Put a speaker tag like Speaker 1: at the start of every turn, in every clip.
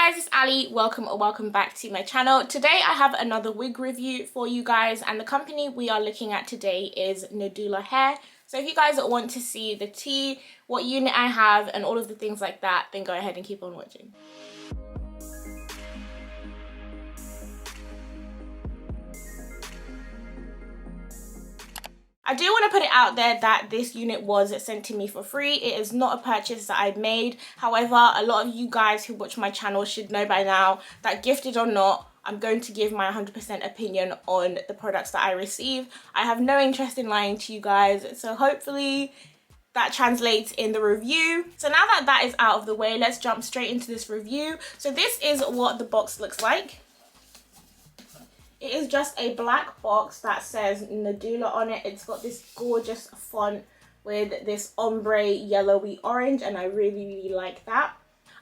Speaker 1: Hey guys, it's Ali. Welcome or welcome back to my channel. Today I have another wig review for you guys, and the company we are looking at today is Nadula hair. So if you guys want to see the tea, what unit I have and all of the things like that, then go ahead and keep on watching. I do want to put it out there that this unit was sent to me for free. It is not a purchase that I made. However, a lot of you guys who watch my channel should know by now that, gifted or not, I'm going to give my 100% opinion on the products that I receive. I have no interest in lying to you guys, so hopefully that translates in the review. So now that that is out of the way, let's jump straight into this review. So this is what the box looks like. It is just a black box that says Nadula on it. It's got this gorgeous font with this ombre yellowy orange, and I really like that.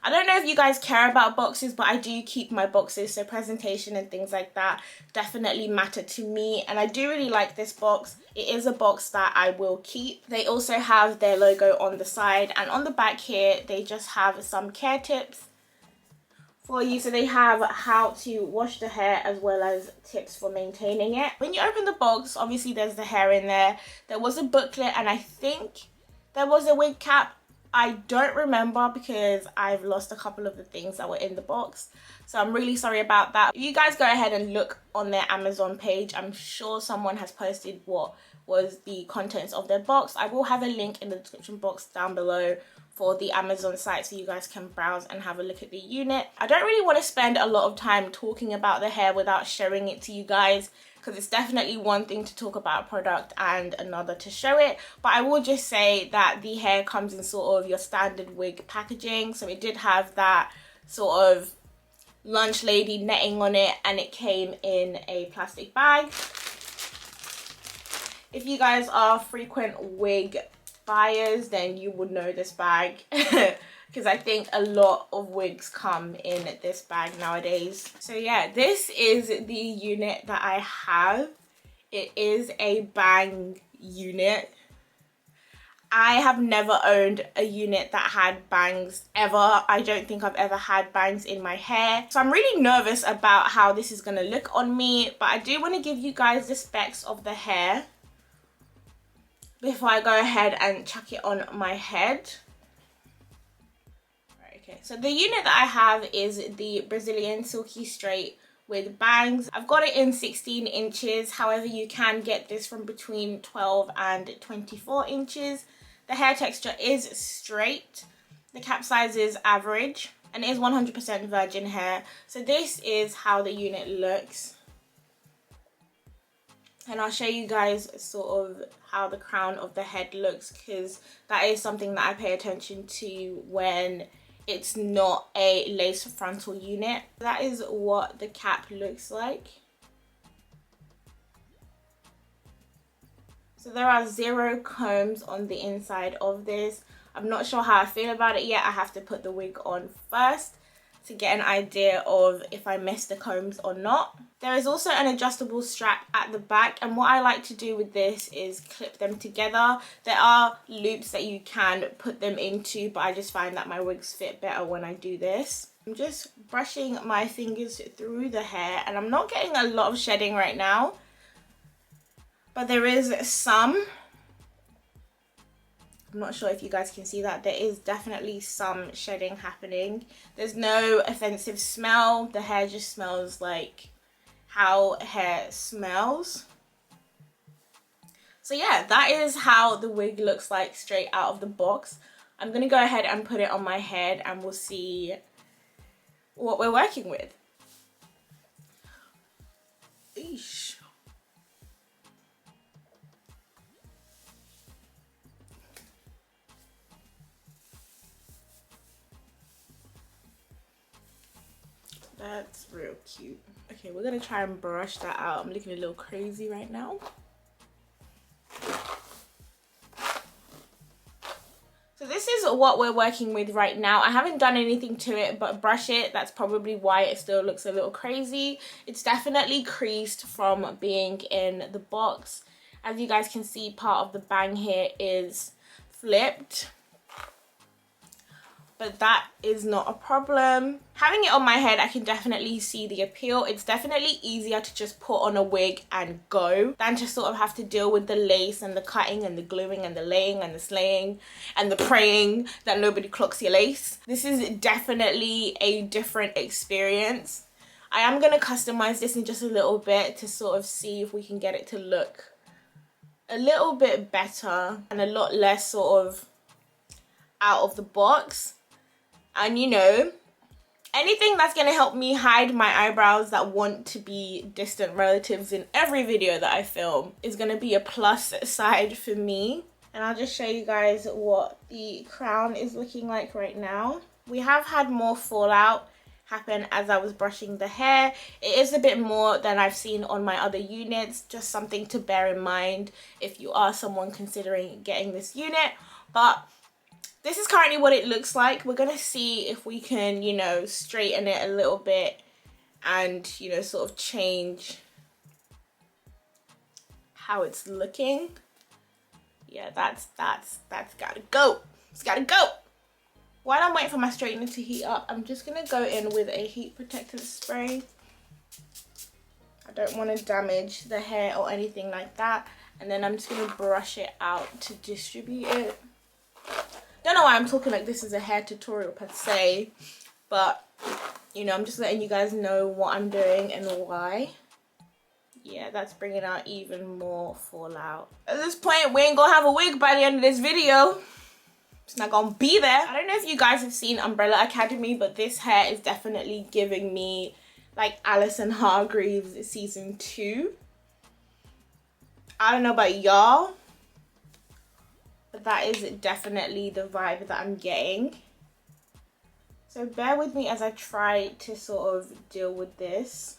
Speaker 1: I don't know if you guys care about boxes, but I do keep my boxes, so presentation and things like that definitely matter to me, and I do really like this box. It is a box that I will keep. They also have their logo on the side, and on the back here they just have some care tips for you. So they have how to wash the hair as well as tips for maintaining it. When you open the box, obviously there's the hair in there. There was a booklet, and I think there was a wig cap. I don't remember because I've lost a couple of the things that were in the box, so I'm really sorry about that. If you guys go ahead and look on their Amazon page, I'm sure someone has posted what was the contents of their box. I will have a link in the description box down below for the Amazon site so you guys can browse and have a look at the unit. I don't really want to spend a lot of time talking about the hair without showing it to you guys, because it's definitely one thing to talk about a product and another to show it. But I will just say that the hair comes in sort of your standard wig packaging. So it did have that sort of lunch lady netting on it, and it came in a plastic bag. If you guys are frequent wig buyers, then you would know this bag because I think a lot of wigs come in this bag nowadays. So yeah, this is the unit that I have. It is a bang unit. I have never owned a unit that had bangs ever. I don't think I've ever had bangs in my hair, so I'm really nervous about how this is going to look on me. But I do want to give you guys the specs of the hair before I go ahead and chuck it on my head. Right, okay, so the unit that I have is the Brazilian Silky Straight with bangs. I've got it in 16 inches. However, you can get this from between 12 and 24 inches. The hair texture is straight. The cap size is average, and it is 100% virgin hair. So this is how the unit looks. And I'll show you guys sort of how the crown of the head looks, because that is something that I pay attention to when it's not a lace frontal unit. That is what the cap looks like. So there are 0 combs on the inside of this. I'm not sure how I feel about it yet. I have to put the wig on first to get an idea of if I miss the combs or not. There is also an adjustable strap at the back, and what I like to do with this is clip them together. There are loops that you can put them into, but I just find that my wigs fit better when I do this. I'm just brushing my fingers through the hair, and I'm not getting a lot of shedding right now, but there is some. I'm not sure if you guys can see that. There is definitely some shedding happening. There's no offensive smell. The hair just smells like how hair smells. So yeah, that is how the wig looks like straight out of the box. I'm going to go ahead and put it on my head, and we'll see what we're working with. Eesh. That's real cute. Okay, we're gonna try and brush that out. I'm looking a little crazy right now. So this is what we're working with right now. I haven't done anything to it but brush it. That's probably why it still looks a little crazy. It's definitely creased from being in the box. As you guys can see, part of the bang here is flipped. but that is not a problem. Having it on my head, I can definitely see the appeal. It's definitely easier to just put on a wig and go than to sort of have to deal with the lace and the cutting and the gluing and the laying and the slaying and the praying that nobody clocks your lace. This is definitely a different experience. I am going to customize this in just a little bit to sort of see if we can get it to look a little bit better and a lot less sort of out of the box. And you know, anything that's going to help me hide my eyebrows that want to be distant relatives in every video that I film is going to be a plus side for me. And I'll just show you guys what the crown is looking like right now. We have had more fallout happen as I was brushing the hair. It is a bit more than I've seen on my other units, just something to bear in mind if you are someone considering getting this unit. But this is currently what it looks like. We're gonna see if we can, you know, straighten it a little bit and, you know, sort of change how it's looking. Yeah, that's gotta go. It's gotta go. While I'm waiting for my straightener to heat up, I'm just gonna go in with a heat protectant spray. I don't want to damage the hair or anything like that. And then I'm just gonna brush it out to distribute it. Don't know why I'm talking like this is a hair tutorial per se, but you know, I'm just letting you guys know what I'm doing and why. Yeah, that's bringing out even more fallout. At this point, we ain't gonna have a wig by the end of this video. It's not gonna be there. I don't know if you guys have seen Umbrella Academy, but this hair is definitely giving me like Alison Hargreaves season 2. I don't know about y'all, but that is definitely the vibe that I'm getting. So bear with me as I try to sort of deal with this.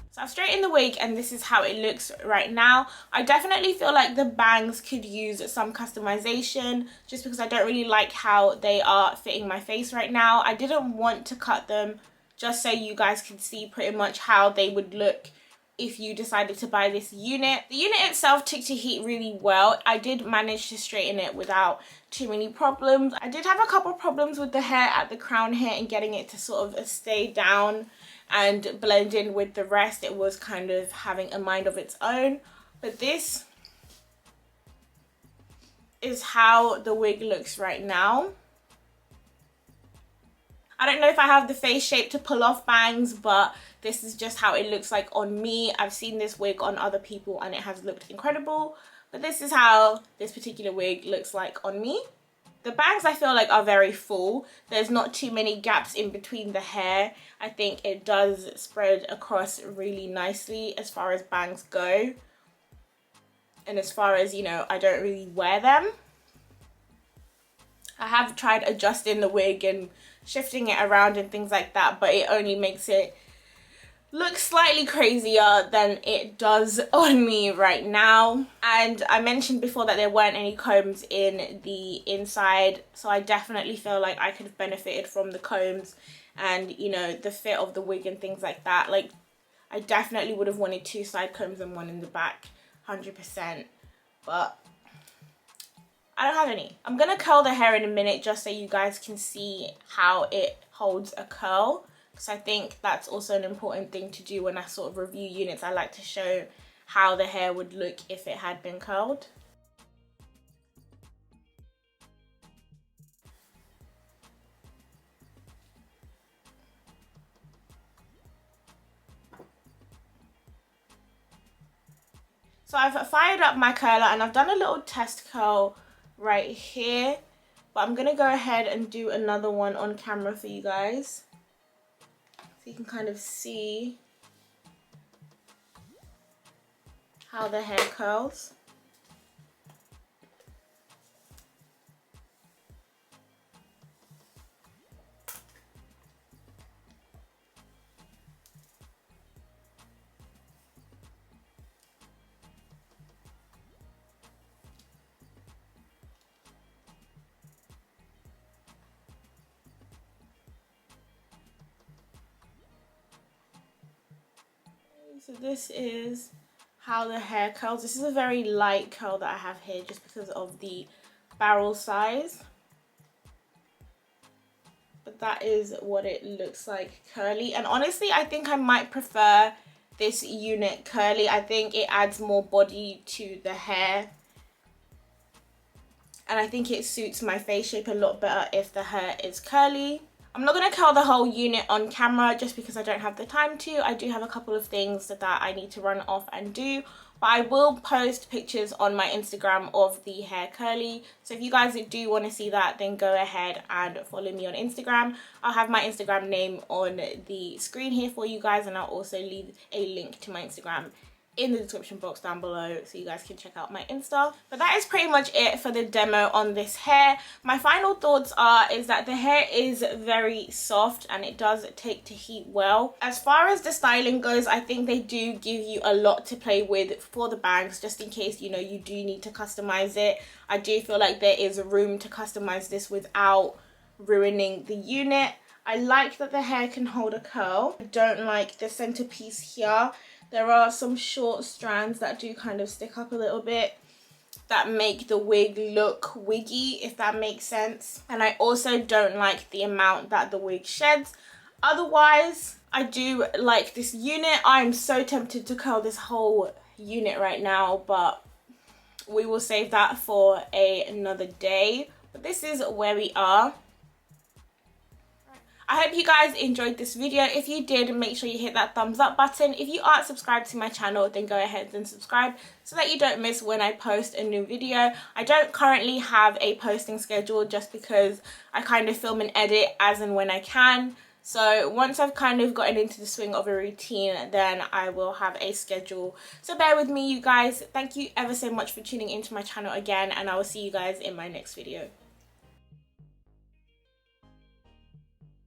Speaker 1: So I've straightened the wig and this is how it looks right now. I definitely feel like the bangs could use some customization just because I don't really like how they are fitting my face right now. I didn't want to cut them just so you guys could see pretty much how they would look if you decided to buy this unit. The unit itself took to heat really well. I did manage to straighten it without too many problems. I did have a couple problems with the hair at the crown here and getting it to sort of stay down and blend in with the rest. It was kind of having a mind of its own, but this is how the wig looks right now. I don't know if I have the face shape to pull off bangs, but this is just how it looks like on me. I've seen this wig on other people and it has looked incredible, but this is how this particular wig looks like on me. The bangs I feel like are very full. There's not too many gaps in between the hair. I think it does spread across really nicely as far as bangs go. And as far as, you know, I don't really wear them. I have tried adjusting the wig and shifting it around and things like that, but it only makes it look slightly crazier than it does on me right now. And I mentioned before that there weren't any combs in the inside, so I definitely feel like I could have benefited from the combs and, you know, the fit of the wig and things like that. Like, I definitely would have wanted 2 side combs and 1 in the back, 100%, but I don't have any. I'm gonna curl the hair in a minute just so you guys can see how it holds a curl, because I think that's also an important thing to do when I sort of review units. I like to show how the hair would look if it had been curled. So I've fired up my curler and I've done a little test curl right here, but I'm gonna go ahead and do another one on camera for you guys so you can kind of see how the hair curls. So this is how the hair curls. This is a very light curl that I have here just because of the barrel size. But that is what it looks like curly. And honestly, I think I might prefer this unit curly. I think it adds more body to the hair. And I think it suits my face shape a lot better if the hair is curly. I'm not going to curl the whole unit on camera just because I don't have the time to. I do have a couple of things that I need to run off and do. But I will post pictures on my Instagram of the hair curly. So if you guys do want to see that, then go ahead and follow me on Instagram. I'll have my Instagram name on the screen here for you guys. And I'll also leave a link to my Instagram in the description box down below so you guys can check out my Insta. But that is pretty much it for the demo on this hair. My final thoughts is that the hair is very soft and it does take to heat well. As far as the styling goes, I think they do give you a lot to play with for the bangs, just in case, you know, you do need to customize it. I do feel like there is room to customize this without ruining the unit. I like that the hair can hold a curl. I don't like the centerpiece here. There are some short strands that do kind of stick up a little bit that make the wig look wiggy, if that makes sense. And I also don't like the amount that the wig sheds. Otherwise, I do like this unit. I'm so tempted to curl this whole unit right now, but we will save that for another day. But this is where we are. I hope you guys enjoyed this video. If you did, make sure you hit that thumbs up button. If you aren't subscribed to my channel, then go ahead and subscribe so that you don't miss when I post a new video. I don't currently have a posting schedule just because I kind of film and edit as and when I can. So once I've kind of gotten into the swing of a routine, then I will have a schedule. So bear with me, you guys. Thank you ever so much for tuning into my channel again, and I will see you guys in my next video.